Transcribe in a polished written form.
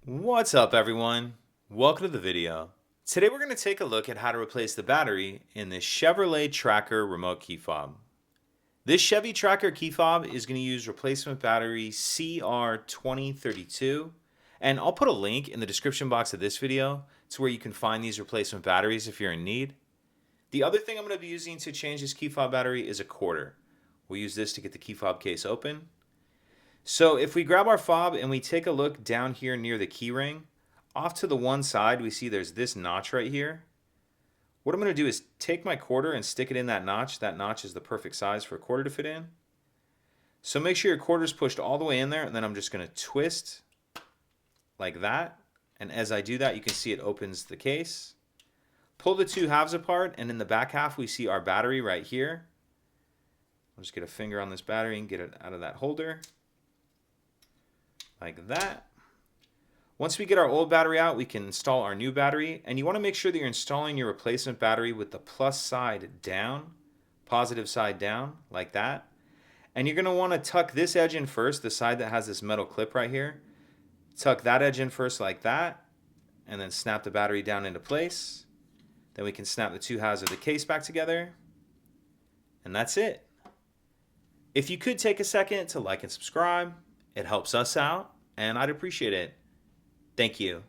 What's up, everyone? Welcome to the video. Today we're going to take a look at how to replace the battery in this Chevrolet Tracker remote key fob. This Chevy Tracker key fob is going to use replacement battery CR2032, and I'll put a link in the description box of this video to where you can find these replacement batteries if you're in need. The other thing I'm going to be using to change this key fob battery is a quarter. We'll use this to get the key fob case open. So if we grab our fob and we take a look down here near the key ring, off to the one side we see there's this notch right here. What I'm going to do is take my quarter and stick it in that notch. That notch is the perfect size for a quarter to fit in. So make sure your quarter is pushed all the way in there, and then I'm just going to twist like that. And as I do that, you can see it opens the case. Pull the two halves apart, and in the back half we see our battery right here. I'll just get a finger on this battery and get it out of that holder. Like that. Once we get our old battery out, we can install our new battery, and you want to make sure that you're installing your replacement battery with the plus side down, positive side down, like that. And you're going to want to tuck this edge in first, the side that has this metal clip right here. Tuck that edge in first like that, and then snap the battery down into place. Then we can snap the two halves of the case back together, and that's it. If you could take a second to like and subscribe, it helps us out, and I'd appreciate it. Thank you.